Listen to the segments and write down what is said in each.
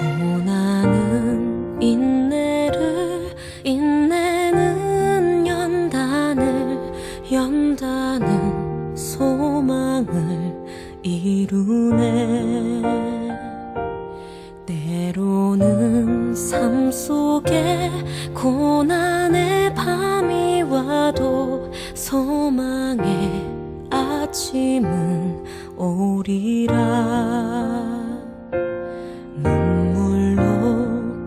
고난은 인내를, 인내는 연다는 소망을 이루네. 때로는 삶 속에 고난의 밤이 와도 소망의 아침은 오리라. 눈물로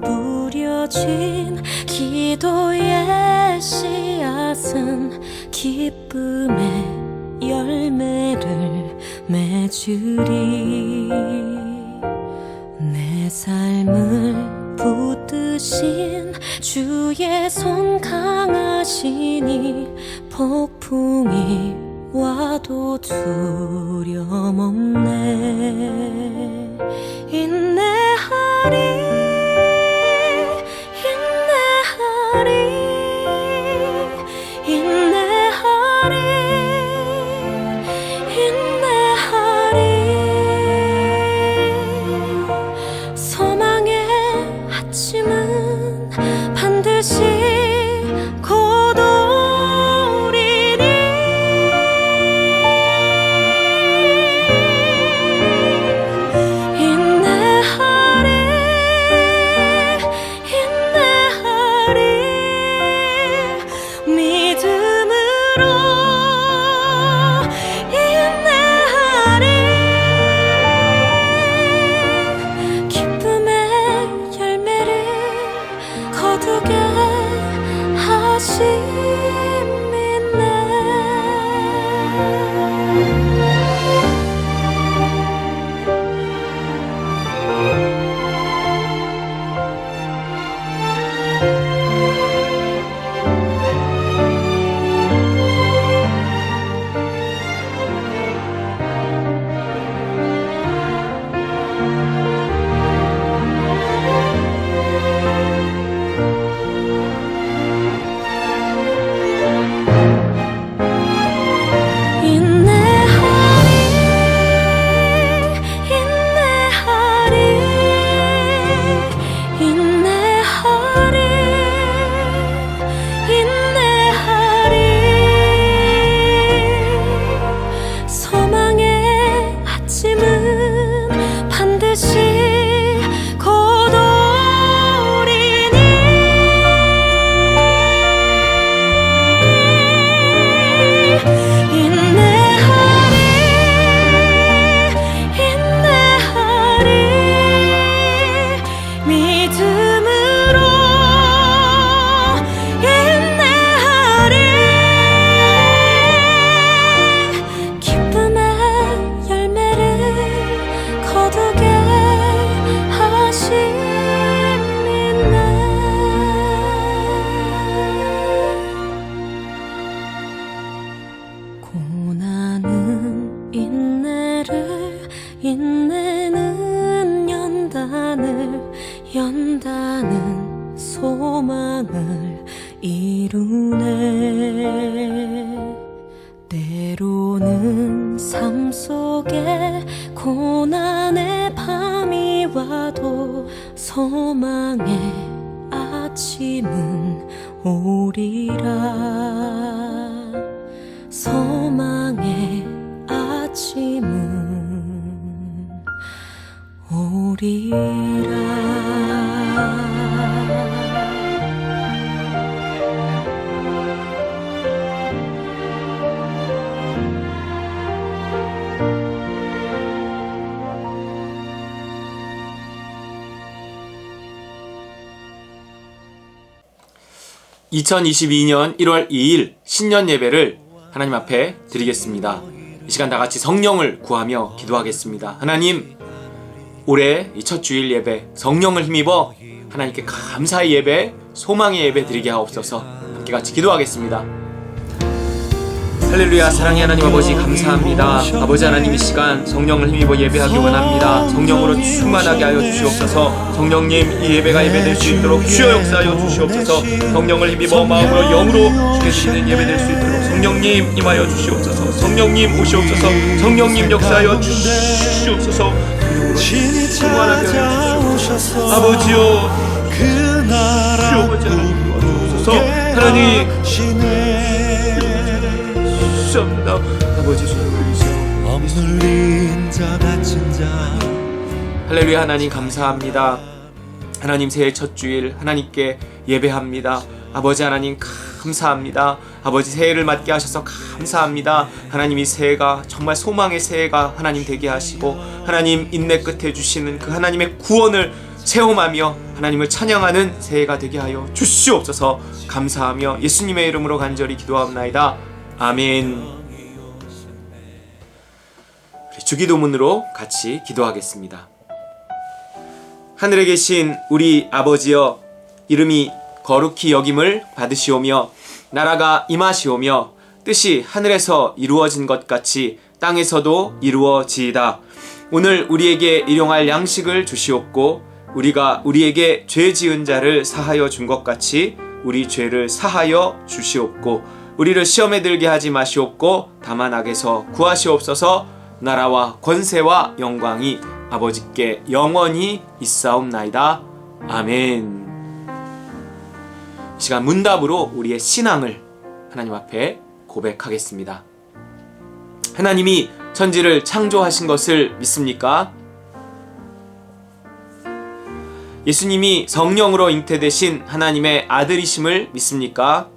뿌려진 기도의 씨앗은 기쁨의 열매를 맺으리. 내 삶을 붙드신 주의 손 강하시니 폭풍이 와도 두려움 없네. 인내하리, 인내하리, 인내하리, 인내하리. 소망의 아침은 반드시 곧 오리니. 인내하리, 인내하리, 믿음으로 인내하리. 기쁨의 열매를 거두게 하심이네. 소망의 아침은 반드시 곧 오리니. 인내하리, 인내하리, 믿음으로 인내하리. 기쁨의 열매를 거두게 하심이네. 고난은 인내는 연다는 소망을 이루네. 때로는 삶 속에 고난의 밤이 와도 소망의 아침은 오리라. 소망의 아침은 오리라. 2022년 1월 2일 신년 예배를 하나님 앞에 드리겠습니다. 이 시간 다 같이 성령을 구하며 기도하겠습니다. 하나님, 올해 이 첫 주일 예배 성령을 힘입어 하나님께 감사의 예배, 소망의 예배 드리게 하옵소서. 함께 같이 기도하겠습니다. 할렐루야. 사랑의 하나님 아버지 감사합니다. 아버지 하나님, 이 시간 성령을 힘입어 예배하기 원합니다. 성령으로 충만하게 하여 주시옵소서. 성령님, 이 예배가 예배될 수 있도록 주여 역사하여 주시옵소서. 성령을 힘입어 마음으로 영으로 주께 드리는 예배될 수 있도록 성령님 임하여 주시옵소서. 성령님 오시옵소서. 성령님 역사하여 주시옵소서. 충만하게 하여 주시옵소서. 아버지요 주여 아버지 하나님 도와주옵소서. 하나님 주옵소서. 아버지 주님 억눌린 자 갇힌 자 할렐루야. 하나님 감사합니다. 하나님 새해 첫 주일 하나님께 예배합니다. 아버지 하나님 감사합니다. 아버지 새해를 맞게 하셔서 감사합니다. 하나님 이 새해가 정말 소망의 새해가 하나님 되게 하시고 하나님 인내 끝에 주시는 그 하나님의 구원을 체험하며 하나님을 찬양하는 새해가 되게 하여 주시옵소서. 감사하며 예수님의 이름으로 간절히 기도하옵나이다. 아멘. 우리 주기도문으로 같이 기도하겠습니다. 하늘에 계신 우리 아버지여, 이름이 거룩히 여김을 받으시오며 나라가 임하시오며 뜻이 하늘에서 이루어진 것 같이 땅에서도 이루어지이다. 오늘 우리에게 일용할 양식을 주시옵고 우리가 우리에게 죄 지은 자를 사하여 준 것 같이 우리 죄를 사하여 주시옵고 우리를 시험에 들게 하지 마시옵고 다만 악에서 구하시옵소서. 나라와 권세와 영광이 아버지께 영원히 있사옵나이다. 아멘. 이 시간 문답으로 우리의 신앙을 하나님 앞에 고백하겠습니다. 하나님이 천지를 창조하신 것을 믿습니까? 예수님이 성령으로 잉태되신 하나님의 아들이심을 믿습니까?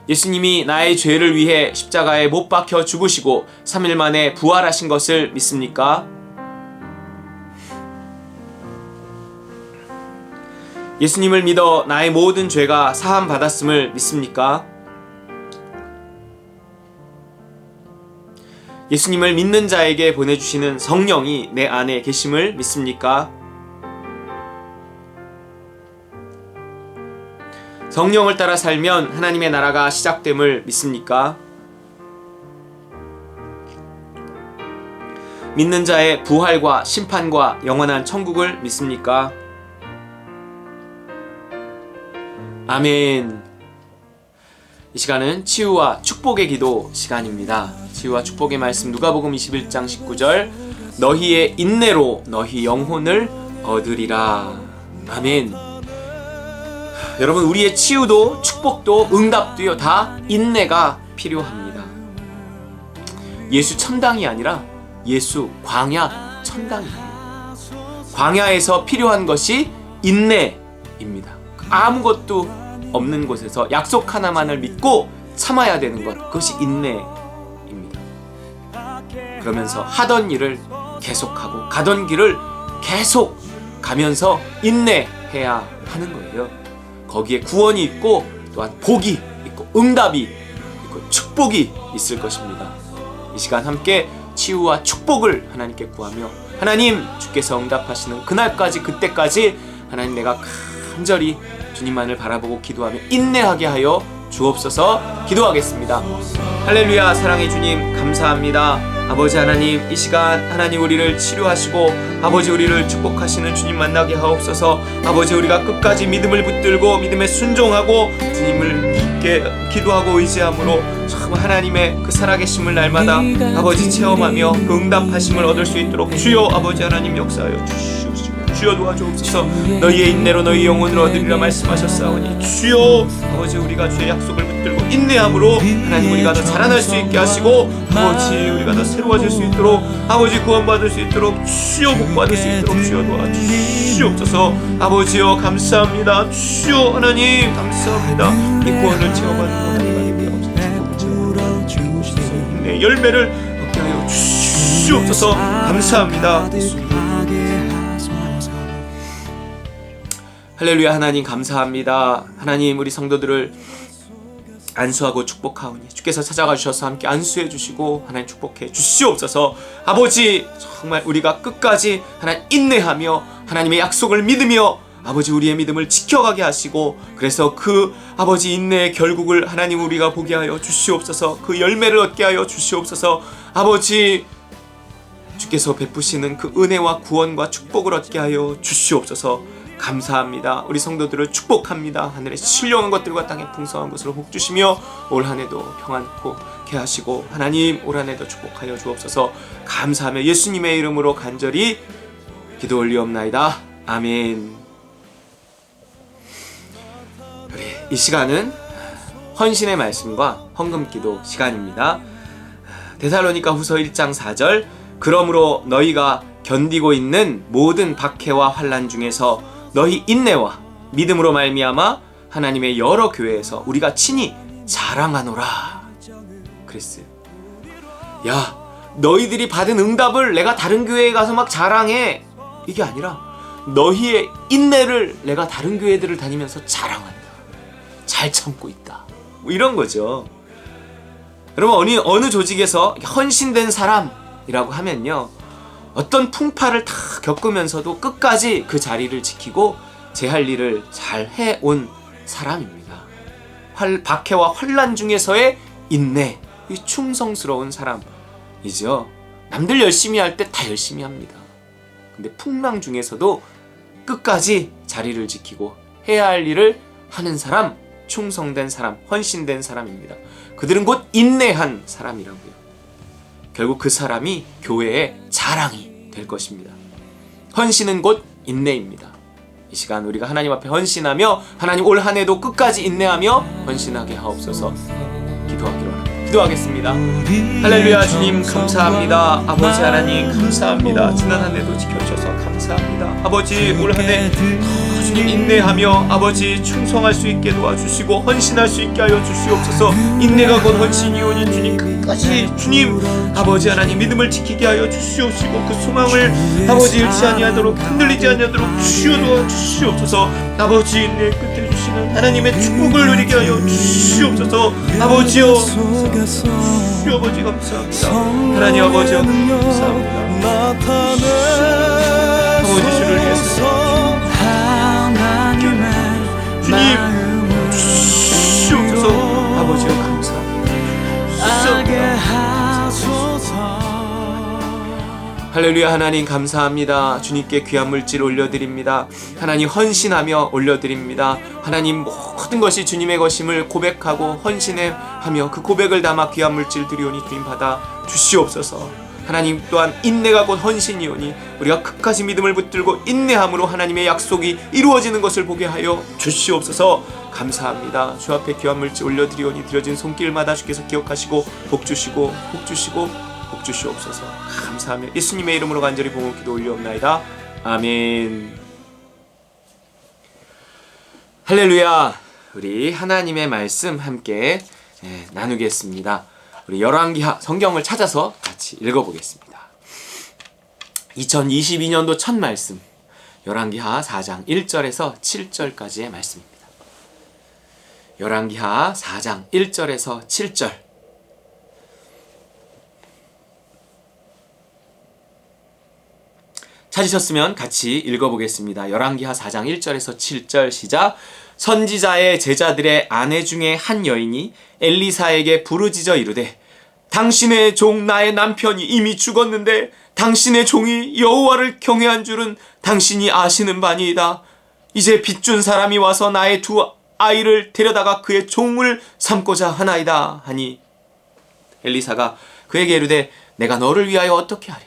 예수님이 나의 죄를 위해 십자가에 못 박혀 죽으시고 3일 만에 부활하신 것을 믿습니까? 예수님을 믿어 나의 모든 죄가 사함 받았음을 믿습니까? 예수님을 믿는 자에게 보내주시는 성령이 내 안에 계심을 믿습니까? 성령을 따라 살면 하나님의 나라가 시작됨을 믿습니까? 믿는 자의 부활과 심판과 영원한 천국을 믿습니까? 아멘. 이 시간은 치유와 축복의 기도 시간입니다. 치유와 축복의 말씀 누가복음 21장 19절 너희의 인내로 너희 영혼을 얻으리라. 아멘. 여러분, 우리의 치유도 축복도 응답도요 다 인내가 필요합니다. 예수 천당이 아니라 예수 광야 천당이에요. 광야에서 필요한 것이 인내입니다. 아무것도 없는 곳에서 약속 하나만을 믿고 참아야 되는 것, 그것이 인내입니다. 그러면서 하던 일을 계속하고 가던 길을 계속 가면서 인내해야 하는 거예요. 거기에 구원이 있고 또한 복이 있고 응답이 있고 축복이 있을 것입니다. 이 시간 함께 치유와 축복을 하나님께 구하며 하나님 주께서 응답하시는 그날까지 그때까지 하나님 내가 간절히 주님만을 바라보고 기도하며 인내하게 하여 주옵소서. 기도하겠습니다. 할렐루야. 사랑의 주님 감사합니다. 아버지 하나님, 이 시간 하나님 우리를 치료하시고 아버지 우리를 축복하시는 주님 만나게 하옵소서. 아버지 우리가 끝까지 믿음을 붙들고 믿음에 순종하고 주님을 믿게 기도하고 의지함으로 참 하나님의 그 살아계심을 날마다 아버지 체험하며 그 응답하심을 얻을 수 있도록 주여 아버지 하나님 역사하여 주시옵소서. 주여 도와주옵소서. 너희의 인내로 너희 영혼을 얻으리라 말씀하셨사오니 주여 아버지 우리가 주의 약속을 붙들고 인내함으로 하나님 우리가 더 자라날 수 있게 하시고 아버지 우리가 더 새로워질 수 있도록 아버지 구원받을 수 있도록 주여 복받을 수 있도록 주여 도와주시옵소서. 아버지여 감사합니다. 주여 하나님 감사합니다. 이 구원을 체험하는 하나님 주옵소서. 인내의 열매를 얻게 하여 주시옵소서. 감사합니다. 할렐루야. 하나님 감사합니다. 하나님 우리 성도들을 안수하고 축복하오니 주께서 찾아가 주셔서 함께 안수해 주시고 하나님 축복해 주시옵소서. 아버지 정말 우리가 끝까지 하나님 인내하며 하나님의 약속을 믿으며 아버지 우리의 믿음을 지켜가게 하시고 그래서 그 아버지 인내의 결국을 하나님 우리가 보게 하여 주시옵소서. 그 열매를 얻게 하여 주시옵소서. 아버지 주께서 베푸시는 그 은혜와 구원과 축복을 얻게 하여 주시옵소서. 감사합니다. 우리 성도들을 축복합니다. 하늘에 신령한 것들과 땅에 풍성한 것으로 복 주시며 올 한해도 평안케 하시고 하나님 올 한해도 축복하여 주옵소서. 감사하며 예수님의 이름으로 간절히 기도 올리옵나이다. 아멘. 우리 이 시간은 헌신의 말씀과 헌금기도 시간입니다. 데살로니가 후서 1장 4절 그러므로 너희가 견디고 있는 모든 박해와 환난 중에서 너희 인내와 믿음으로 말미암아 하나님의 여러 교회에서 우리가 친히 자랑하노라 그랬어요. 야, 너희들이 받은 응답을 내가 다른 교회에 가서 막 자랑해, 이게 아니라 너희의 인내를 내가 다른 교회들을 다니면서 자랑한다. 잘 참고 있다. 뭐 이런 거죠. 여러분, 어느 조직에서 헌신된 사람이라고 하면요, 어떤 풍파를 다 겪으면서도 끝까지 그 자리를 지키고 제 할 일을 잘 해온 사람입니다. 박해와 환난 중에서의 인내, 이 충성스러운 사람이죠. 남들 열심히 할 때 다 열심히 합니다. 근데 풍랑 중에서도 끝까지 자리를 지키고 해야 할 일을 하는 사람, 충성된 사람, 헌신된 사람입니다. 그들은 곧 인내한 사람이라고요. 결국 그 사람이 교회의 자랑이 될 것입니다. 헌신은 곧 인내입니다. 이 시간 우리가 하나님 앞에 헌신하며 하나님 올 한 해도 끝까지 인내하며 헌신하게 하옵소서. 기도하기로 합니다. 기도하겠습니다. 할렐루야. 주님 감사합니다. 아버지 하나님 감사합니다. 지난 한 해도 지켜주셔서 감사합니다. 아버지 올 한 해 주님 인내하며 아버지 충성할 수 있게 도와주시고 헌신할 수 있게 하여 주시옵소서. 인내가 곧 헌신이오니 주님 끝까지 주님 아버지 하나님 믿음을 지키게 하여 주시옵시고 그 소망을 아버지 잃지 아니하도록 흔들리지 아니하도록 주여 주시옵소서. 아버지 인내 끝에 주시는 하나님의 축복을 누리게 하여 주시옵소서. 아버지여 주 아버지 감사합니다. 하나님 아버지여 감사합니다. 아버지 주를 위해서 주님 주옵소서. 아버지여 감사합니다. 할렐루야. 하나님 감사합니다. 주님께 귀한 물질 올려드립니다. 하나님 헌신하며 올려드립니다. 하나님 모든 것이 주님의 것임을 고백하고 헌신하며 그 고백을 담아 귀한 물질 드리오니 주님 받아 주시옵소서. 하나님 또한 인내가 곧 헌신이오니 우리가 끝까지 믿음을 붙들고 인내함으로 하나님의 약속이 이루어지는 것을 보게 하여 주시옵소서. 감사합니다. 주 앞에 귀한 물질 올려드리오니 드려진 손길마다 주께서 기억하시고 복 주시고 복 주시옵소서. 감사하며 예수님의 이름으로 간절히 봉헌기도 올리옵나이다. 아멘. 할렐루야. 우리 하나님의 말씀 함께 나누겠습니다. 우리 열왕기하 성경을 찾아서 같이 읽어보겠습니다. 2022년도 첫 말씀 열왕기하 4장 1절에서 7절까지의 말씀입니다. 열왕기하 4장 1절에서 7절. 찾으셨으면 같이 읽어보겠습니다. 열왕기하 4장 1절에서 7절 시작. 선지자의 제자들의 아내 중에 한 여인이 엘리사에게 부르짖어 이르되 당신의 종 나의 남편이 이미 죽었는데 당신의 종이 여호와를 경외한 줄은 당신이 아시는 바니이다. 이제 빚준 사람이 와서 나의 두 아이를 데려다가 그의 종을 삼고자 하나이다 하니 엘리사가 그에게 이르되 내가 너를 위하여 어떻게 하랴?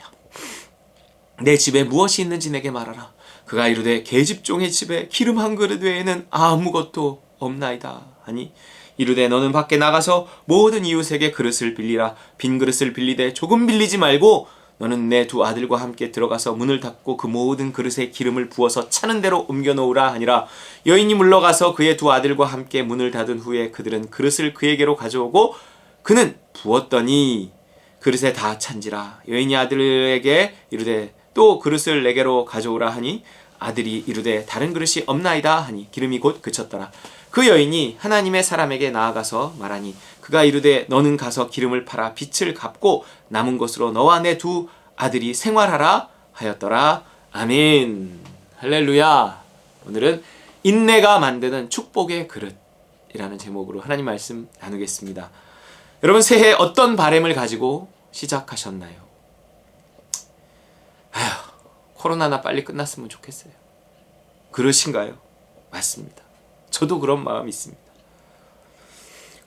내 집에 무엇이 있는지 내게 말하라. 그가 이르되 계집종의 집에 기름 한 그릇 외에는 아무것도 없나이다 하니 이르되 너는 밖에 나가서 모든 이웃에게 그릇을 빌리라. 빈 그릇을 빌리되 조금 빌리지 말고 너는 내 두 아들과 함께 들어가서 문을 닫고 그 모든 그릇에 기름을 부어서 차는 대로 옮겨 놓으라 하니라. 여인이 물러가서 그의 두 아들과 함께 문을 닫은 후에 그들은 그릇을 그에게로 가져오고 그는 부었더니 그릇에 다 찬지라. 여인이 아들에게 이르되 또 그릇을 내게로 가져오라 하니 아들이 이르되 다른 그릇이 없나이다 하니 기름이 곧 그쳤더라. 그 여인이 하나님의 사람에게 나아가서 말하니 그가 이르되 너는 가서 기름을 팔아 빚을 갚고 남은 것으로 너와 내 두 아들이 생활하라 하였더라. 아멘. 할렐루야. 오늘은 인내가 만드는 축복의 그릇이라는 제목으로 하나님 말씀 나누겠습니다. 여러분 새해 어떤 바람을 가지고 시작하셨나요? 아휴, 코로나나 빨리 끝났으면 좋겠어요. 그러신가요? 맞습니다. 저도 그런 마음이 있습니다.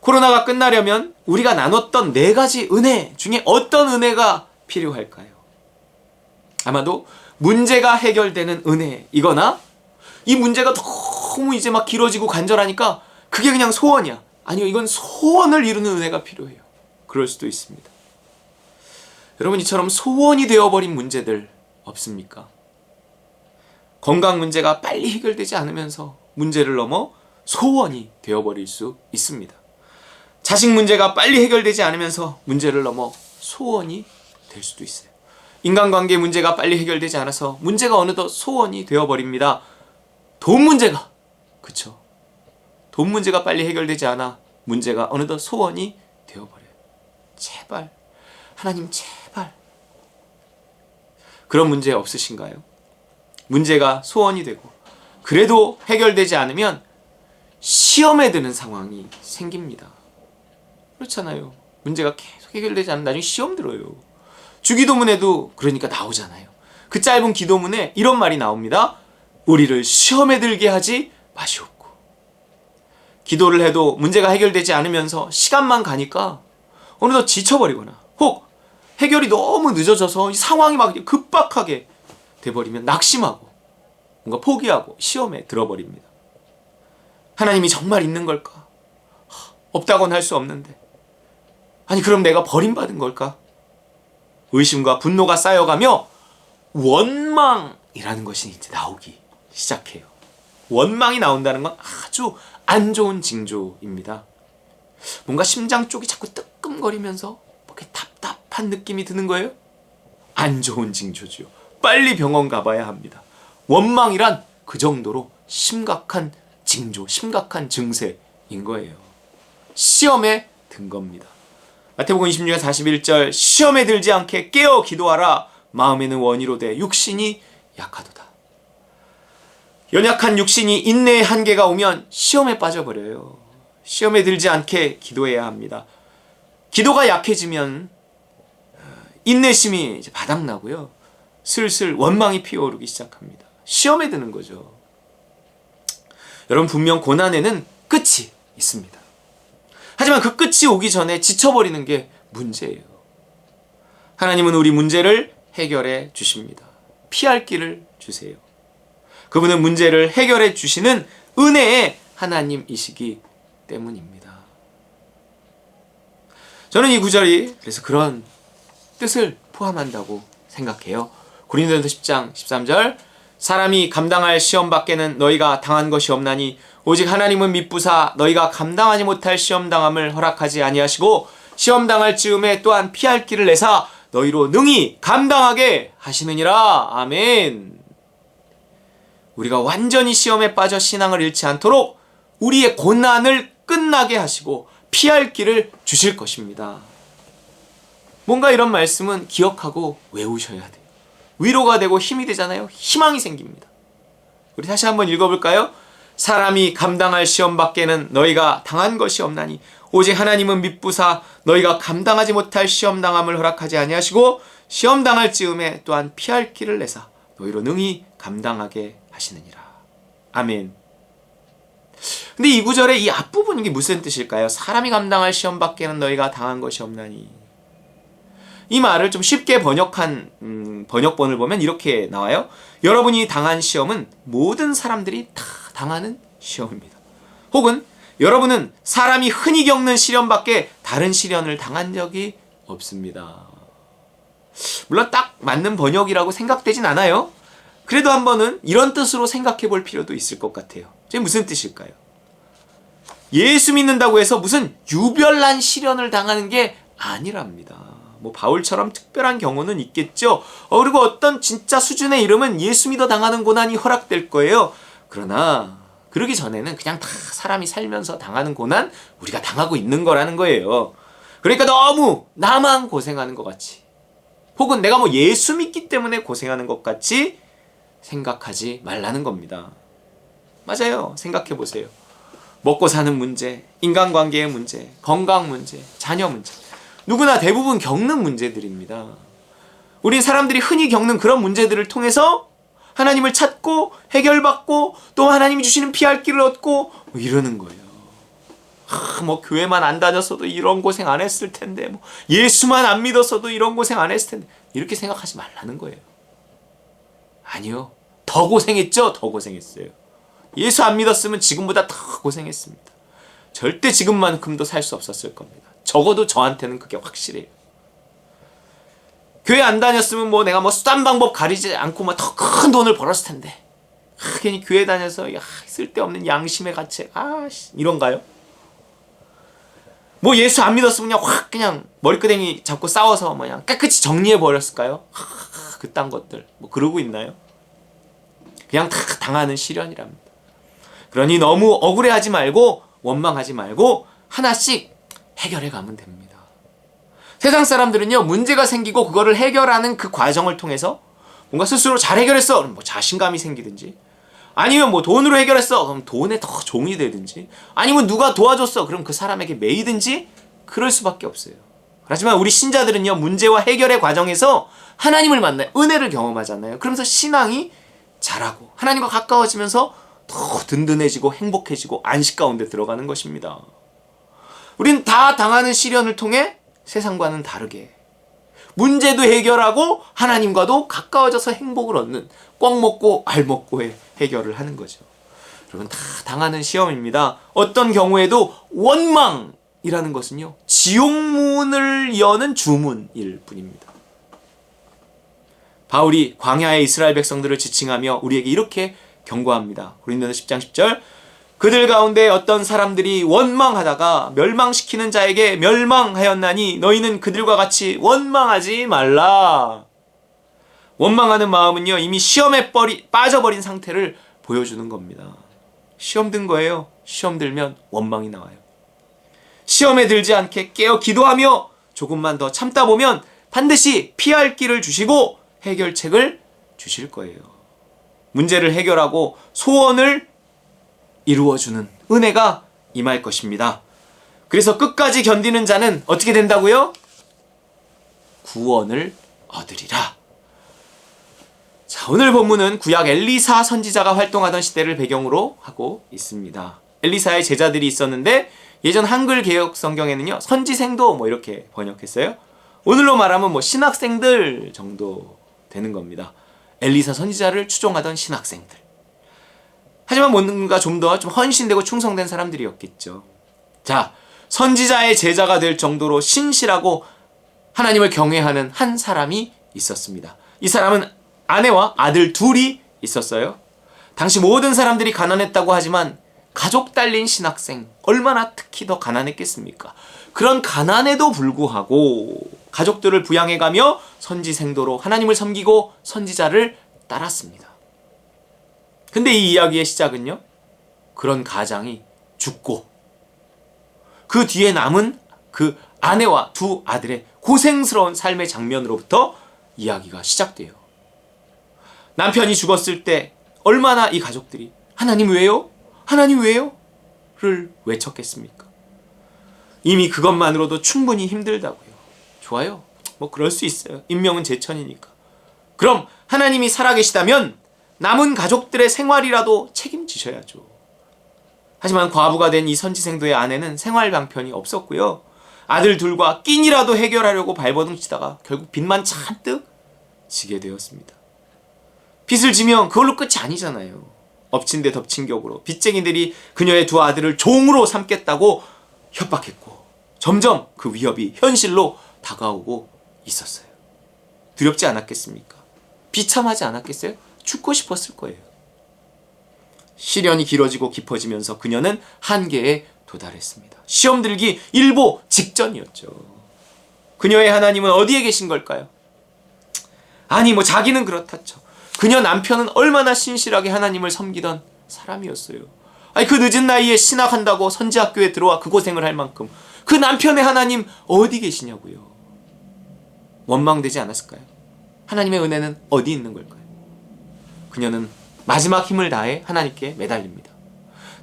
코로나가 끝나려면 우리가 나눴던 4가지 은혜 중에 어떤 은혜가 필요할까요? 아마도 문제가 해결되는 은혜이거나 이 문제가 너무 이제 막 길어지고 간절하니까 그게 그냥 소원이야. 아니요, 이건 소원을 이루는 은혜가 필요해요. 그럴 수도 있습니다. 여러분, 이처럼 소원이 되어버린 문제들 없습니까? 건강 문제가 빨리 해결되지 않으면서 문제를 넘어 소원이 되어버릴 수 있습니다. 자식 문제가 빨리 해결되지 않으면서 문제를 넘어 소원이 될 수도 있어요. 인간관계 문제가 빨리 해결되지 않아서 문제가 어느덧 소원이 되어버립니다. 돈 문제가, 그쵸? 돈 문제가 빨리 해결되지 않아 문제가 어느덧 소원이 되어버려요. 제발, 하나님 제발. 그런 문제 없으신가요? 문제가 소원이 되고 그래도 해결되지 않으면 시험에 드는 상황이 생깁니다. 그렇잖아요. 문제가 계속 해결되지 않으면 나중에 시험 들어요. 주기도문에도 그러니까 나오잖아요. 그 짧은 기도문에 이런 말이 나옵니다. 우리를 시험에 들게 하지 마시옵고. 기도를 해도 문제가 해결되지 않으면서 시간만 가니까 어느덧 지쳐버리거나 혹 해결이 너무 늦어져서 이 상황이 막 급박하게 돼버리면 낙심하고 뭔가 포기하고 시험에 들어버립니다. 하나님이 정말 있는 걸까? 없다고는 할 수 없는데. 아니 그럼 내가 버림받은 걸까? 의심과 분노가 쌓여가며 원망이라는 것이 이제 나오기 시작해요. 원망이 나온다는 건 아주 안 좋은 징조입니다. 뭔가 심장 쪽이 자꾸 뜨끔거리면서 이렇게 답답한 느낌이 드는 거예요. 안 좋은 징조죠. 빨리 병원 가봐야 합니다. 원망이란 그 정도로 심각한 징조, 심각한 증세인 거예요. 시험에 든 겁니다. 마태복음 26장 41절 시험에 들지 않게 깨어 기도하라. 마음에는 원이로되 육신이 약하도다. 연약한 육신이 인내의 한계가 오면 시험에 빠져버려요. 시험에 들지 않게 기도해야 합니다. 기도가 약해지면 인내심이 이제 바닥나고요. 슬슬 원망이 피어오르기 시작합니다. 시험에 드는 거죠. 여러분, 분명 고난에는 끝이 있습니다. 하지만 그 끝이 오기 전에 지쳐버리는 게 문제예요. 하나님은 우리 문제를 해결해 주십니다. 피할 길을 주세요. 그분은 문제를 해결해 주시는 은혜의 하나님이시기 때문입니다. 저는 이 구절이 그래서 그런 뜻을 포함한다고 생각해요. 고린도전서 10장 13절 사람이 감당할 시험 밖에는 너희가 당한 것이 없나니 오직 하나님은 미쁘사 너희가 감당하지 못할 시험 당함을 허락하지 아니하시고 시험 당할 즈음에 또한 피할 길을 내사 너희로 능히 감당하게 하시느니라. 아멘. 우리가 완전히 시험에 빠져 신앙을 잃지 않도록 우리의 고난을 끝나게 하시고 피할 길을 주실 것입니다. 뭔가 이런 말씀은 기억하고 외우셔야 돼요. 위로가 되고 힘이 되잖아요. 희망이 생깁니다. 우리 다시 한번 읽어볼까요? 사람이 감당할 시험 밖에는 너희가 당한 것이 없나니 오직 하나님은 미쁘사 너희가 감당하지 못할 시험 당함을 허락하지 아니하시고 시험 당할 즈음에 또한 피할 길을 내사 너희로 능히 감당하게 하시느니라. 아멘. 근데 이 구절의 이 앞부분 이게 무슨 뜻일까요? 사람이 감당할 시험 밖에는 너희가 당한 것이 없나니. 이 말을 좀 쉽게 번역한 번역본을 보면 이렇게 나와요. 여러분이 당한 시험은 모든 사람들이 다 당하는 시험입니다. 혹은 여러분은 사람이 흔히 겪는 시련밖에 다른 시련을 당한 적이 없습니다. 물론 딱 맞는 번역이라고 생각되진 않아요. 그래도 한 번은 이런 뜻으로 생각해 볼 필요도 있을 것 같아요. 이게 무슨 뜻일까요? 예수 믿는다고 해서 무슨 유별난 시련을 당하는 게 아니랍니다. 뭐 바울처럼 특별한 경우는 있겠죠. 그리고 어떤 진짜 수준의 이름은 예수 믿어 당하는 고난이 허락될 거예요. 그러나 그러기 전에는 그냥 다 사람이 살면서 당하는 고난 우리가 당하고 있는 거라는 거예요. 그러니까 너무 나만 고생하는 것 같이 혹은 내가 뭐 예수 믿기 때문에 고생하는 것 같이 생각하지 말라는 겁니다. 맞아요. 생각해 보세요. 먹고 사는 문제, 인간관계의 문제, 건강 문제, 자녀 문제 누구나 대부분 겪는 문제들입니다. 우린 사람들이 흔히 겪는 그런 문제들을 통해서 하나님을 찾고 해결받고 또 하나님이 주시는 피할 길을 얻고 뭐 이러는 거예요. 뭐 교회만 안 다녔어도 이런 고생 안 했을 텐데, 뭐 예수만 안 믿었어도 이런 고생 안 했을 텐데, 이렇게 생각하지 말라는 거예요. 아니요, 더 고생했죠. 더 고생했어요. 예수 안 믿었으면 지금보다 더 고생했습니다. 절대 지금만큼도 살 수 없었을 겁니다. 적어도 저한테는 그게 확실해요. 교회 안 다녔으면 뭐 내가 뭐 수단 방법 가리지 않고 뭐 더 큰 돈을 벌었을 텐데, 괜히 교회 다녀서 쓸데없는 양심의 가책, 이런가요? 뭐 예수 안 믿었으면 그냥 확 그냥 머리끄댕이 잡고 싸워서 그냥 깨끗이 정리해 버렸을까요? 그딴 것들 뭐 그러고 있나요? 그냥 다 당하는 시련이랍니다. 그러니 너무 억울해하지 말고 원망하지 말고 하나씩 해결해 가면 됩니다. 세상 사람들은요, 문제가 생기고 그거를 해결하는 그 과정을 통해서 뭔가 스스로 잘 해결했어, 그럼 뭐 자신감이 생기든지, 아니면 뭐 돈으로 해결했어, 그럼 돈에 더 종이 되든지, 아니면 누가 도와줬어, 그럼 그 사람에게 매이든지 그럴 수밖에 없어요. 하지만 우리 신자들은요, 문제와 해결의 과정에서 하나님을 만나요. 은혜를 경험하잖아요. 그러면서 신앙이 자라고 하나님과 가까워지면서 더 든든해지고 행복해지고 안식 가운데 들어가는 것입니다. 우린 다 당하는 시련을 통해 세상과는 다르게 문제도 해결하고 하나님과도 가까워져서 행복을 얻는, 꽉 먹고 알 먹고의 해결을 하는 거죠. 여러분, 다 당하는 시험입니다. 어떤 경우에도 원망이라는 것은요, 지옥문을 여는 주문일 뿐입니다. 바울이 광야의 이스라엘 백성들을 지칭하며 우리에게 이렇게 경고합니다. 고린도서 10장 10절, 그들 가운데 어떤 사람들이 원망하다가 멸망시키는 자에게 멸망하였나니 너희는 그들과 같이 원망하지 말라. 원망하는 마음은요, 이미 시험에 빠져버린 상태를 보여주는 겁니다. 시험 든 거예요. 시험 들면 원망이 나와요. 시험에 들지 않게 깨어 기도하며 조금만 더 참다 보면 반드시 피할 길을 주시고 해결책을 주실 거예요. 문제를 해결하고 소원을 이루어주는 은혜가 임할 것입니다. 그래서 끝까지 견디는 자는 어떻게 된다고요? 구원을 얻으리라. 자, 오늘 본문은 구약 엘리사 선지자가 활동하던 시대를 배경으로 하고 있습니다. 엘리사의 제자들이 있었는데 예전 한글 개역 성경에는요, 선지생도 뭐 이렇게 번역했어요. 오늘로 말하면 뭐 신학생들 정도 되는 겁니다. 엘리사 선지자를 추종하던 신학생들. 하지만 뭔가 좀 더 헌신되고 충성된 사람들이었겠죠. 자, 선지자의 제자가 될 정도로 신실하고 하나님을 경외하는 한 사람이 있었습니다. 이 사람은 아내와 아들 둘이 있었어요. 당시 모든 사람들이 가난했다고 하지만 가족 딸린 신학생, 얼마나 특히 더 가난했겠습니까? 그런 가난에도 불구하고 가족들을 부양해가며 선지생도로 하나님을 섬기고 선지자를 따랐습니다. 근데 이 이야기의 시작은요, 그런 가장이 죽고 그 뒤에 남은 그 아내와 두 아들의 고생스러운 삶의 장면으로부터 이야기가 시작돼요. 남편이 죽었을 때 얼마나 이 가족들이 하나님 왜요? 하나님 왜요? 를 외쳤겠습니까? 이미 그것만으로도 충분히 힘들다고요. 좋아요. 뭐 그럴 수 있어요. 인명은 제천이니까. 그럼 하나님이 살아계시다면 남은 가족들의 생활이라도 책임지셔야죠. 하지만 과부가 된 이 선지생도의 아내는 생활 방편이 없었고요. 아들 둘과 끼니라도 해결하려고 발버둥 치다가 결국 빚만 잔뜩 지게 되었습니다. 빚을 지면 그걸로 끝이 아니잖아요. 엎친 데 덮친 격으로 빚쟁이들이 그녀의 두 아들을 종으로 삼겠다고 협박했고 점점 그 위협이 현실로 다가오고 있었어요. 두렵지 않았겠습니까? 비참하지 않았겠어요? 죽고 싶었을 거예요. 시련이 길어지고 깊어지면서 그녀는 한계에 도달했습니다. 시험 들기 일보 직전이었죠. 그녀의 하나님은 어디에 계신 걸까요? 아니 뭐 자기는 그렇다 쳐. 그녀 남편은 얼마나 신실하게 하나님을 섬기던 사람이었어요. 아니 그 늦은 나이에 신학한다고 선지학교에 들어와 그 고생을 할 만큼 그 남편의 하나님 어디 계시냐고요. 원망되지 않았을까요? 하나님의 은혜는 어디 있는 걸까요? 그녀는 마지막 힘을 다해 하나님께 매달립니다.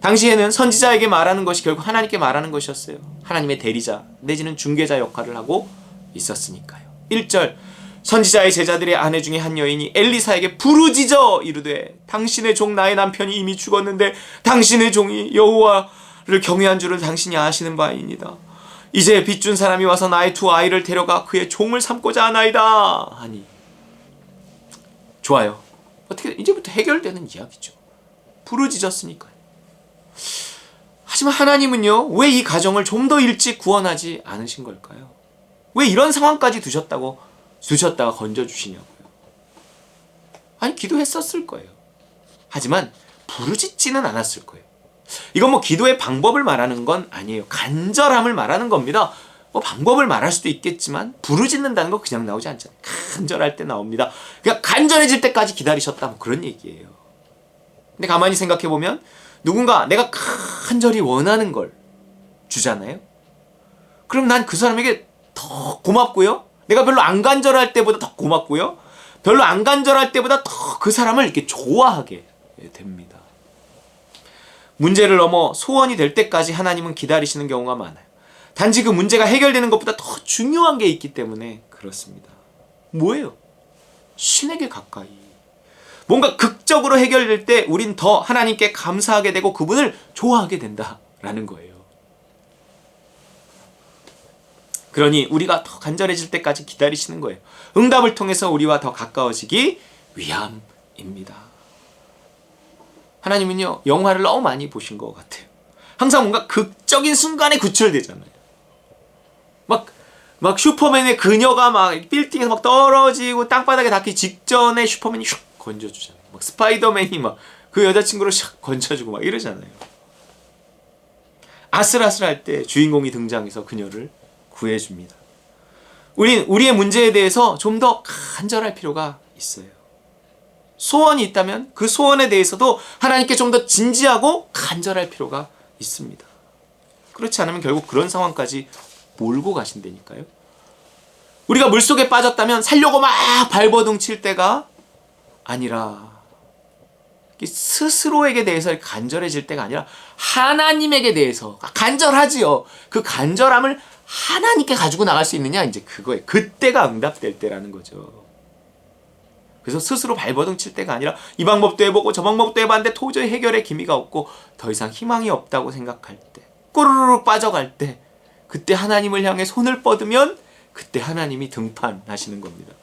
당시에는 선지자에게 말하는 것이 결국 하나님께 말하는 것이었어요. 하나님의 대리자 내지는 중개자 역할을 하고 있었으니까요. 1절, 선지자의 제자들의 아내 중에 한 여인이 엘리사에게 부르짖어 이르되 당신의 종 나의 남편이 이미 죽었는데 당신의 종이 여호와를 경외한 줄을 당신이 아시는 바이니이다. 이제 빚준 사람이 와서 나의 두 아이를 데려가 그의 종을 삼고자 하나이다 하니. 좋아요. 어떻게 이제부터 해결되는 이야기죠. 부르짖었으니까요. 하지만 하나님은요, 왜 이 가정을 좀 더 일찍 구원하지 않으신 걸까요? 왜 이런 상황까지 두셨다가 건져주시냐고요. 아니, 기도했었을 거예요. 하지만 부르짖지는 않았을 거예요. 이건 뭐 기도의 방법을 말하는 건 아니에요. 간절함을 말하는 겁니다. 뭐 방법을 말할 수도 있겠지만 부르짖는다는 거 그냥 나오지 않잖아요. 간절할 때 나옵니다. 그러니까 간절해질 때까지 기다리셨다, 뭐 그런 얘기예요. 근데 가만히 생각해보면 누군가 내가 간절히 원하는 걸 주잖아요. 그럼 난 그 사람에게 더 고맙고요. 내가 별로 안 간절할 때보다 더 고맙고요. 별로 안 간절할 때보다 더 그 사람을 이렇게 좋아하게 됩니다. 문제를 넘어 소원이 될 때까지 하나님은 기다리시는 경우가 많아요. 단지 그 문제가 해결되는 것보다 더 중요한 게 있기 때문에 그렇습니다. 뭐예요? 신에게 가까이. 뭔가 극적으로 해결될 때 우린 더 하나님께 감사하게 되고 그분을 좋아하게 된다라는 거예요. 그러니 우리가 더 간절해질 때까지 기다리시는 거예요. 응답을 통해서 우리와 더 가까워지기 위함입니다. 하나님은요, 영화를 너무 많이 보신 것 같아요. 항상 뭔가 극적인 순간에 구출되잖아요. 막 슈퍼맨의 그녀가 막 빌딩에서 막 떨어지고 땅바닥에 닿기 직전에 슈퍼맨이 슉 건져주잖아요. 막 스파이더맨이 막 그 여자친구를 샥 건져주고 막 이러잖아요. 아슬아슬할 때 주인공이 등장해서 그녀를 구해줍니다. 우리의 문제에 대해서 좀 더 간절할 필요가 있어요. 소원이 있다면 그 소원에 대해서도 하나님께 좀 더 진지하고 간절할 필요가 있습니다. 그렇지 않으면 결국 그런 상황까지 몰고 가신다니까요. 우리가 물속에 빠졌다면 살려고 막 발버둥 칠 때가 아니라 스스로에게 대해서 간절해질 때가 아니라 하나님에게 대해서 간절하지요. 그 간절함을 하나님께 가지고 나갈 수 있느냐, 이제 그거예요. 그때가 응답될 때라는 거죠. 그래서 스스로 발버둥 칠 때가 아니라 이 방법도 해보고 저 방법도 해봤는데 도저히 해결의 기미가 없고 더 이상 희망이 없다고 생각할 때, 꼬르르 빠져갈 때, 그때 하나님을 향해 손을 뻗으면 그때 하나님이 등판하시는 겁니다.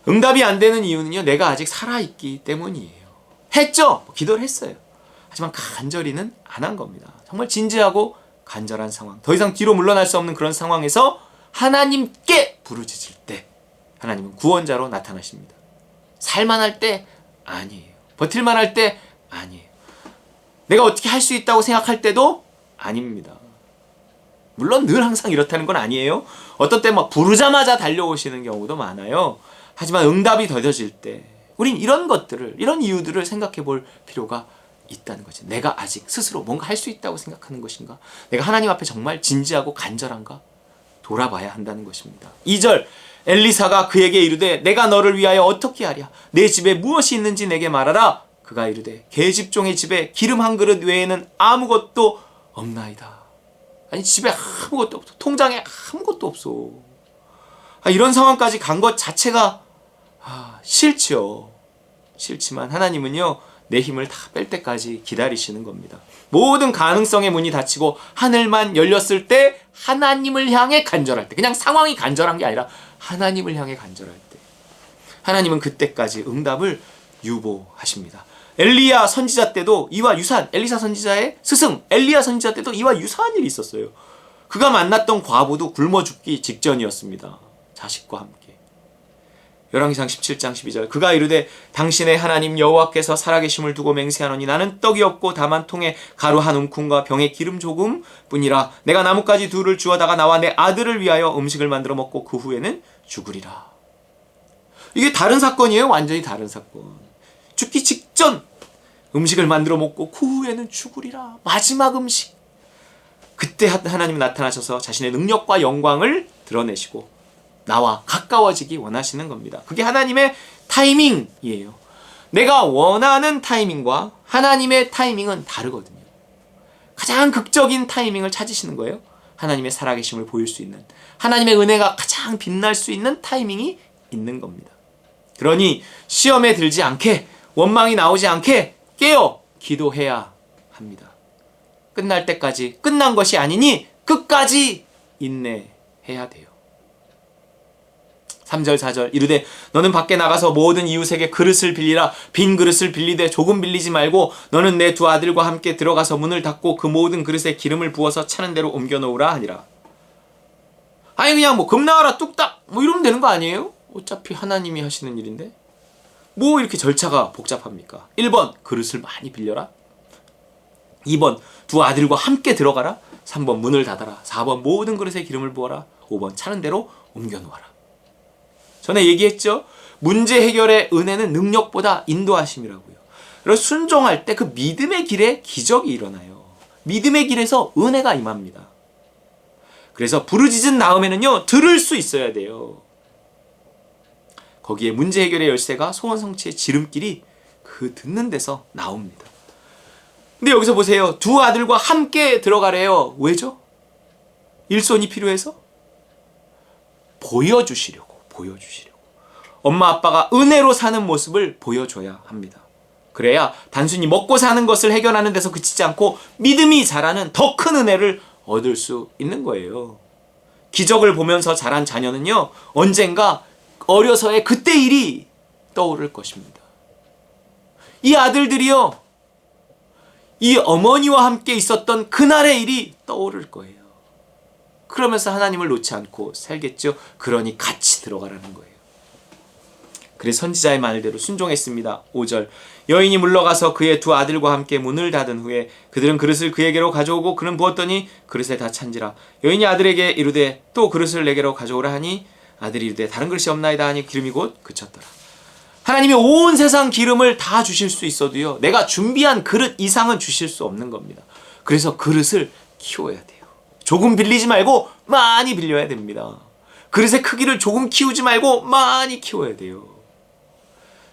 응답이 안 되는 이유는요, 내가 아직 살아있기 때문이에요. 했죠? 기도를 했어요. 하지만 간절히는 안 한 겁니다. 정말 진지하고 간절한 상황, 더 이상 뒤로 물러날 수 없는 그런 상황에서 하나님께 부르짖을 때 하나님은 구원자로 나타나십니다. 살만할 때 아니에요. 버틸만할 때 아니에요. 내가 어떻게 할 수 있다고 생각할 때도 아닙니다. 물론 늘 항상 이렇다는 건 아니에요. 어떤 때 막 부르자마자 달려오시는 경우도 많아요. 하지만 응답이 더뎌질 때 우린 이런 것들을, 이런 이유들을 생각해 볼 필요가 있다는 거지. 내가 아직 스스로 뭔가 할 수 있다고 생각하는 것인가? 내가 하나님 앞에 정말 진지하고 간절한가? 돌아봐야 한다는 것입니다. 2절, 엘리사가 그에게 이르되 내가 너를 위하여 어떻게 하랴? 내 집에 무엇이 있는지 내게 말하라. 그가 이르되 계집종의 집에 기름 한 그릇 외에는 아무것도 없나이다. 아니, 집에 아무것도 없어. 통장에 아무것도 없어. 이런 상황까지 간 것 자체가 싫죠. 싫지만 하나님은요, 내 힘을 다 뺄 때까지 기다리시는 겁니다. 모든 가능성의 문이 닫히고 하늘만 열렸을 때 하나님을 향해 간절할 때, 그냥 상황이 간절한 게 아니라 하나님을 향해 간절할 때 하나님은 그때까지 응답을 유보하십니다. 엘리야 선지자 때도 이와 유사한, 엘리사 선지자의 스승 엘리야 선지자 때도 이와 유사한 일이 있었어요. 그가 만났던 과부도 굶어 죽기 직전이었습니다. 자식과 함께. 열왕기상 17장 12절, 그가 이르되 당신의 하나님 여호와께서 살아계심을 두고 맹세하노니 나는 떡이 없고 다만 통에 가루 한 움큼과 병에 기름 조금 뿐이라. 내가 나뭇가지 둘을 주워다가 나와 내 아들을 위하여 음식을 만들어 먹고 그 후에는 죽으리라. 이게 다른 사건이에요. 완전히 다른 사건. 죽기 직전 음식을 만들어 먹고 그 후에는 죽으리라. 마지막 음식. 그때 하나님 나타나셔서 자신의 능력과 영광을 드러내시고 나와 가까워지기 원하시는 겁니다. 그게 하나님의 타이밍이에요. 내가 원하는 타이밍과 하나님의 타이밍은 다르거든요. 가장 극적인 타이밍을 찾으시는 거예요. 하나님의 살아계심을 보일 수 있는, 하나님의 은혜가 가장 빛날 수 있는 타이밍이 있는 겁니다. 그러니 시험에 들지 않게, 원망이 나오지 않게 깨어 기도해야 합니다. 끝날 때까지, 끝난 것이 아니니 끝까지 인내해야 돼요. 3절 4절 이르되 너는 밖에 나가서 모든 이웃에게 그릇을 빌리라. 빈 그릇을 빌리되 조금 빌리지 말고 너는 내 두 아들과 함께 들어가서 문을 닫고 그 모든 그릇에 기름을 부어서 차는 대로 옮겨 놓으라 하니라. 아니 그냥 뭐 금 나와라 뚝딱 뭐 이러면 되는 거 아니에요? 어차피 하나님이 하시는 일인데 뭐 이렇게 절차가 복잡합니까? 1번 그릇을 많이 빌려라. 2번 두 아들과 함께 들어가라. 3번 문을 닫아라. 4번 모든 그릇에 기름을 부어라. 5번 차는 대로 옮겨 놓아라. 전에 얘기했죠. 문제 해결의 은혜는 능력보다 인도하심이라고요. 그래서 순종할 때 그 믿음의 길에 기적이 일어나요. 믿음의 길에서 은혜가 임합니다. 그래서 부르짖은 다음에는요, 들을 수 있어야 돼요. 거기에 문제 해결의 열쇠가 소원 성취의 지름길이 그 듣는 데서 나옵니다. 근데 여기서 보세요. 두 아들과 함께 들어가래요. 왜죠? 일손이 필요해서? 보여주시려고. 엄마 아빠가 은혜로 사는 모습을 보여줘야 합니다. 그래야 단순히 먹고 사는 것을 해결하는 데서 그치지 않고 믿음이 자라는 더 큰 은혜를 얻을 수 있는 거예요. 기적을 보면서 자란 자녀는요, 언젠가 어려서의 그때 일이 떠오를 것입니다. 이 아들들이요, 이 어머니와 함께 있었던 그날의 일이 떠오를 거예요. 그러면서 하나님을 놓지 않고 살겠죠. 그러니 같이 들어가라는 거예요. 그래서 선지자의 말대로 순종했습니다. 5절 여인이 물러가서 그의 두 아들과 함께 문을 닫은 후에 그들은 그릇을 그에게로 가져오고 그는 부었더니 그릇에 다 찬지라. 여인이 아들에게 이르되 또 그릇을 내게로 가져오라 하니 아들이 이르되 다른 그릇이 없나이다 하니 기름이 곧 그쳤더라. 하나님이 온 세상 기름을 다 주실 수 있어도요, 내가 준비한 그릇 이상은 주실 수 없는 겁니다. 그래서 그릇을 키워야 돼요. 조금 빌리지 말고 많이 빌려야 됩니다. 그릇의 크기를 조금 키우지 말고 많이 키워야 돼요.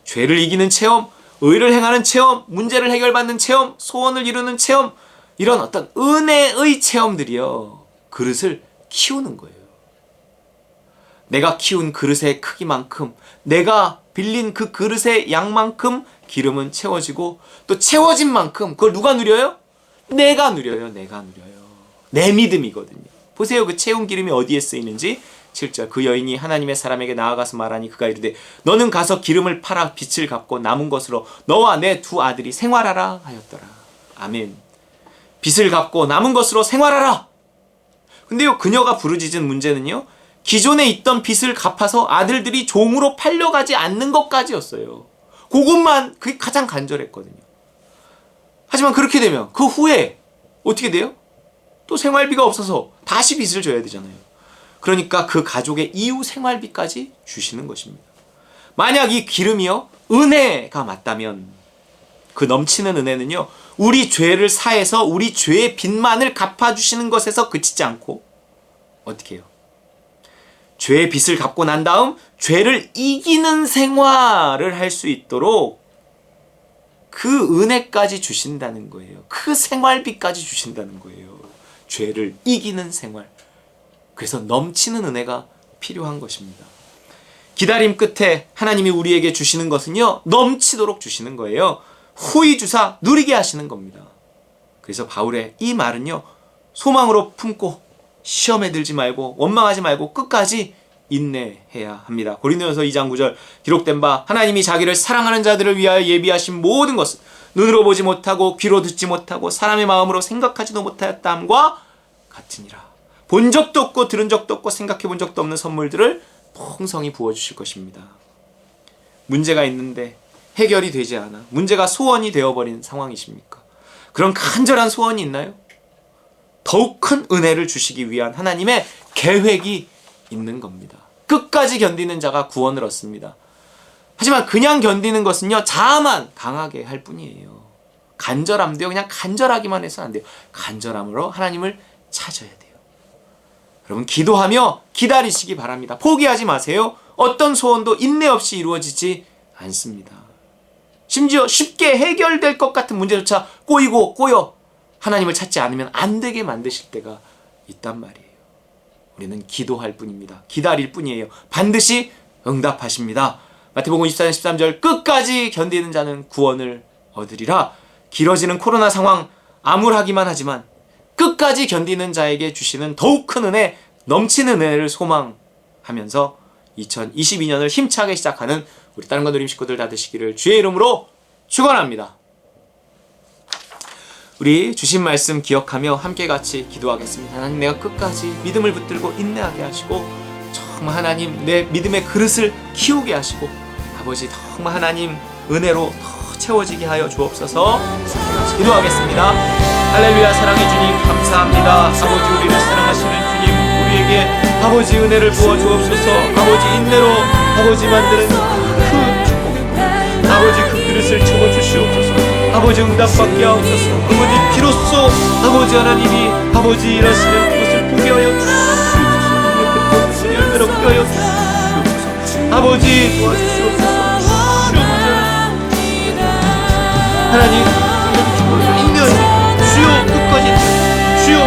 죄를 이기는 체험, 의를 행하는 체험, 문제를 해결받는 체험, 소원을 이루는 체험, 이런 어떤 은혜의 체험들이요, 그릇을 키우는 거예요. 내가 키운 그릇의 크기만큼, 내가 빌린 그 그릇의 양만큼 기름은 채워지고, 또 채워진 만큼 그걸 누가 누려요? 내가 누려요. 내 믿음이거든요. 보세요. 그 채운 기름이 어디에 쓰이는지. 7절 그 여인이 하나님의 사람에게 나아가서 말하니 그가 이르되 너는 가서 기름을 팔아 빚을 갚고 남은 것으로 너와 내 두 아들이 생활하라 하였더라. 아멘. 빚을 갚고 남은 것으로 생활하라. 근데요, 그녀가 부르짖은 문제는요, 기존에 있던 빚을 갚아서 아들들이 종으로 팔려가지 않는 것까지였어요. 그것만, 그게 가장 간절했거든요. 하지만 그렇게 되면 그 후에 어떻게 돼요? 또 생활비가 없어서 다시 빚을 져야 되잖아요. 그러니까 그 가족의 이후 생활비까지 주시는 것입니다. 만약 이 기름이요, 은혜가 맞다면 그 넘치는 은혜는요, 우리 죄를 사해서 우리 죄의 빚만을 갚아주시는 것에서 그치지 않고 어떻게 해요? 죄의 빚을 갚고 난 다음 죄를 이기는 생활을 할 수 있도록 그 은혜까지 주신다는 거예요. 그 생활비까지 주신다는 거예요. 죄를 이기는 생활. 그래서 넘치는 은혜가 필요한 것입니다. 기다림 끝에 하나님이 우리에게 주시는 것은요, 넘치도록 주시는 거예요. 후히 주사 누리게 하시는 겁니다. 그래서 바울의 이 말은요, 소망으로 품고 시험에 들지 말고 원망하지 말고 끝까지 인내해야 합니다. 고린도전서 2장 9절 기록된 바 하나님이 자기를 사랑하는 자들을 위하여 예비하신 모든 것은 눈으로 보지 못하고 귀로 듣지 못하고 사람의 마음으로 생각하지도 못하였다 함과 같으니라. 본 적도 없고 들은 적도 없고 생각해 본 적도 없는 선물들을 풍성히 부어주실 것입니다. 문제가 있는데 해결이 되지 않아 문제가 소원이 되어버린 상황이십니까? 그런 간절한 소원이 있나요? 더욱 큰 은혜를 주시기 위한 하나님의 계획이 있는 겁니다. 끝까지 견디는 자가 구원을 얻습니다. 하지만 그냥 견디는 것은요, 자아만 강하게 할 뿐이에요. 간절함도요, 그냥 간절하기만 해서는 안 돼요. 간절함으로 하나님을 찾아야 돼요. 여러분, 기도하며 기다리시기 바랍니다. 포기하지 마세요. 어떤 소원도 인내 없이 이루어지지 않습니다. 심지어 쉽게 해결될 것 같은 문제조차 꼬여 하나님을 찾지 않으면 안 되게 만드실 때가 있단 말이에요. 우리는 기도할 뿐입니다. 기다릴 뿐이에요. 반드시 응답하십니다. 마태복음 24장 13절 끝까지 견디는 자는 구원을 얻으리라. 길어지는 코로나 상황 암울하기만 하지만 끝까지 견디는 자에게 주시는 더욱 큰 은혜, 넘치는 은혜를 소망하면서 2022년을 힘차게 시작하는 우리 딸과 누림 식구들 다 되시기를 주의 이름으로 축원합니다. 우리 주신 말씀 기억하며 함께 같이 기도하겠습니다. 하나님, 내가 끝까지 믿음을 붙들고 인내하게 하시고 정말 하나님 내 믿음의 그릇을 키우게 하시고 아버지 정말 하나님 은혜로 더 채워지게 하여 주옵소서. 기도하겠습니다. 할렐루야. 사랑의 주님 감사합니다. 아버지, 우리를 사랑하시는 주님, 우리에게 아버지 은혜를 부어 주옵소서. 아버지 인내로 아버지 만드는 그 축복의 아버지 그 그릇을 채워 주시옵소서. 아버지 응답받게 하옵소서. 아버지 비로소 아버지 하나님이 아버지 일하시는 그것을 보게 하여 주시옵소서. 열매로 하여 주시옵소서. 아버지 도와주시옵소서. 하나님 인내하시 주여 끝까지 주여.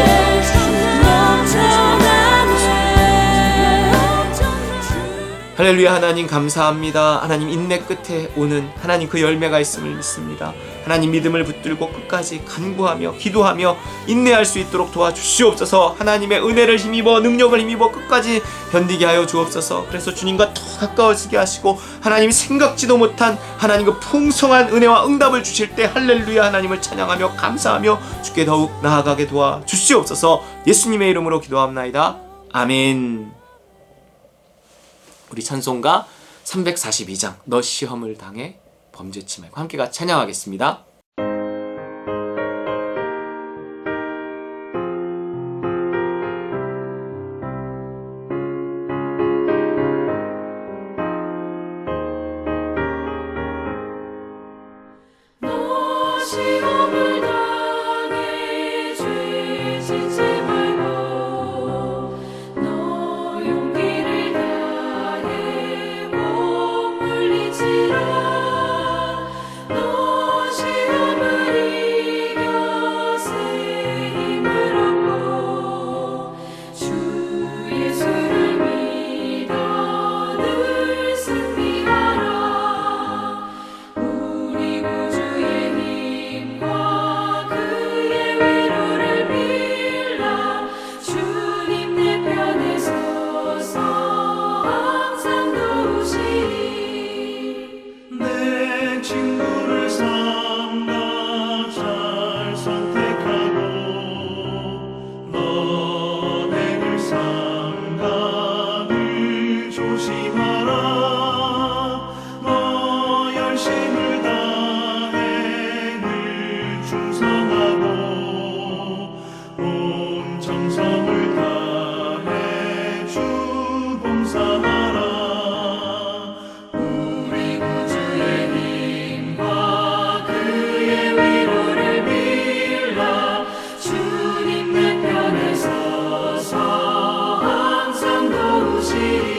할렐루야. 하나님 감사합니다. 하나님 인내 끝에 오는 하나님 그 열매가 있음을 믿습니다. 하나님 믿음을 붙들고 끝까지 간구하며 기도하며 인내할 수 있도록 도와주시옵소서. 하나님의 은혜를 힘입어 능력을 힘입어 끝까지 견디게 하여 주옵소서. 그래서 주님과 더 가까워지게 하시고 하나님이 생각지도 못한 하나님 그 풍성한 은혜와 응답을 주실 때 할렐루야 하나님을 찬양하며 감사하며 주께 더욱 나아가게 도와주시옵소서. 예수님의 이름으로 기도합나이다. 아멘. 우리 찬송가 342장 너 시험을 당해 범죄치 말고 함께 같이 찬양하겠습니다. 너 시험을 당해 죄 짓지 말고 너 용기를 다해 못 물리치라. 너 시험을 이겨 새 힘을 얻고 주 예수를 믿어 늘 승리하라. 우리 구주의 힘과 그의 위로를 빌라. 주님 내 편에 서서 항상 도우시리. 내 친구를 삼가 잘 선택하고 너네를 삼가 늘 조심하라. 너 열심을 다해 늘 충성하고 온 정성을 다해 주 봉사하라. 우리 구주의 힘과 그의 위로를 빌라. 주님 내 편에 서서 항상 도우시리.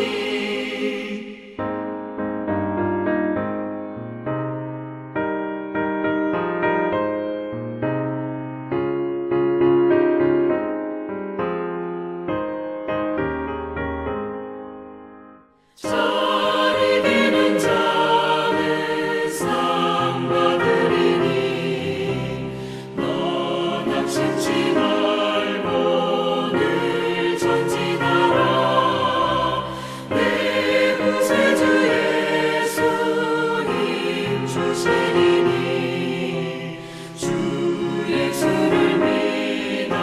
잘 이기는 자는 상 받으리니 너 낙심치 말고 늘 전진하라. 내 구세주 예수 힘 주시리니 주 예수를 믿어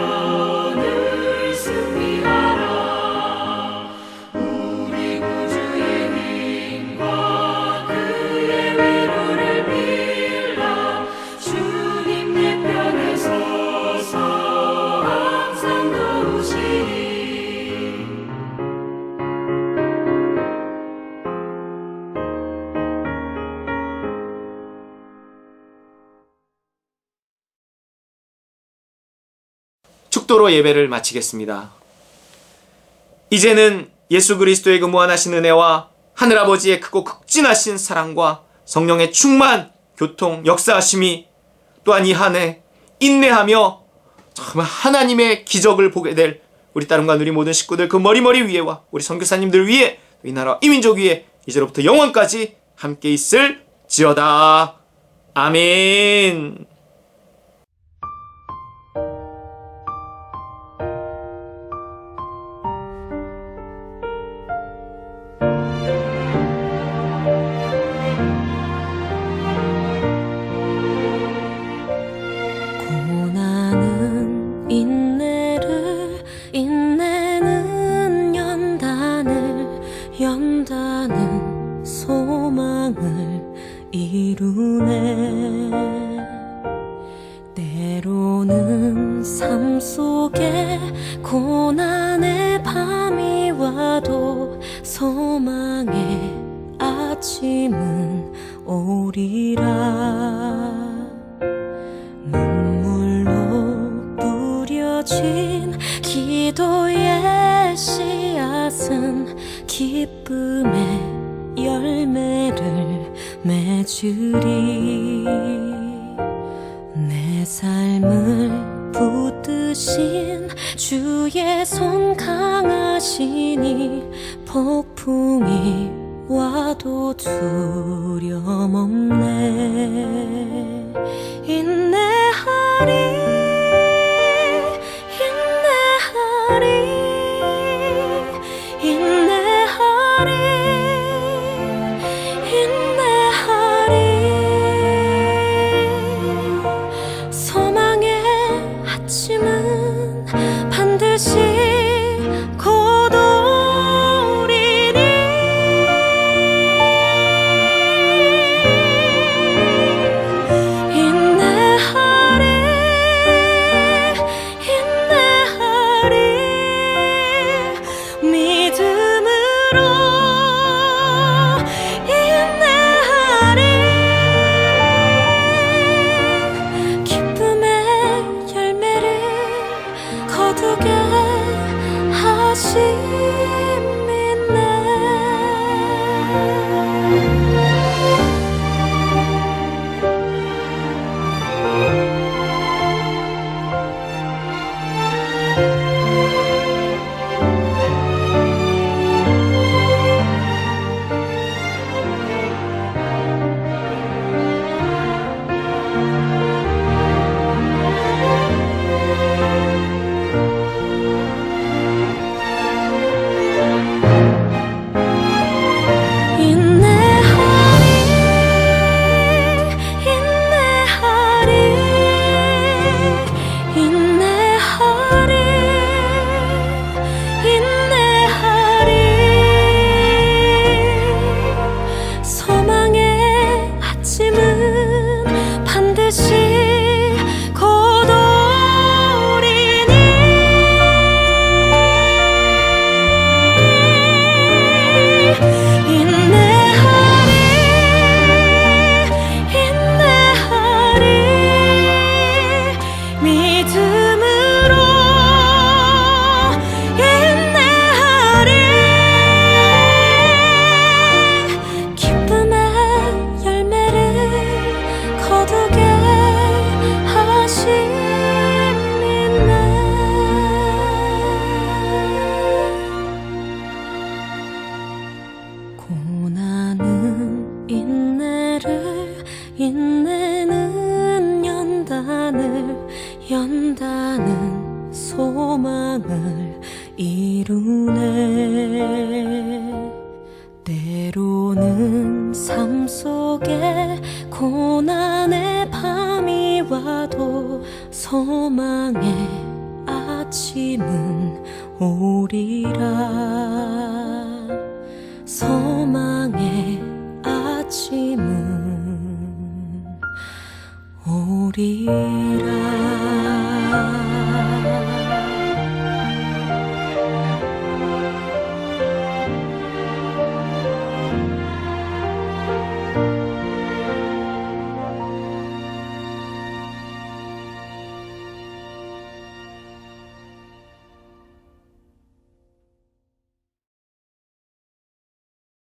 늘 승리하라. 우리 구주의 힘과 그의 위로를 빌라. 주님 내 편에 서서 항상 도우시리. 축도로 예배를 마치겠습니다. 이제는 예수 그리스도의 그 무한하신 은혜와 하늘아버지의 크고 극진하신 사랑과 성령의 충만, 교통, 역사하심이 또한 이 한 해 인내하며 정말 하나님의 기적을 보게 될 우리 따님과 우리 모든 식구들 그 머리 위에와 우리 선교사님들 위에 이 나라 이 민족 위에 이제로부터 영원까지 함께 있을지어다. 아멘. 고난은 인내를, 인내는 연단을, 연단은 소망을 이루네. 때로는 삶 속에 고난의 밤이 와도 소망의 아침은 오리라. 눈물로 뿌려진 기도의 씨앗은 기쁨의 열매를 맺으리. 내 삶을 붙드신 주의 손 강하시니 폭풍이 와도 두려움 없네. 인내하리, 인내하리, 인내하리, 인내하리. 소망의 아침은 반드시 곧 오리니. 인내하리, 인내하리, 믿음으로 인내하리. 기쁨의 열매를 거두게 하심이네. 고난은 인내를, 인내는 연단을, 연단은 소망을 이루네. 때로는 삶 속에 고난의 밤이 와도 소망의 아침은 오리라.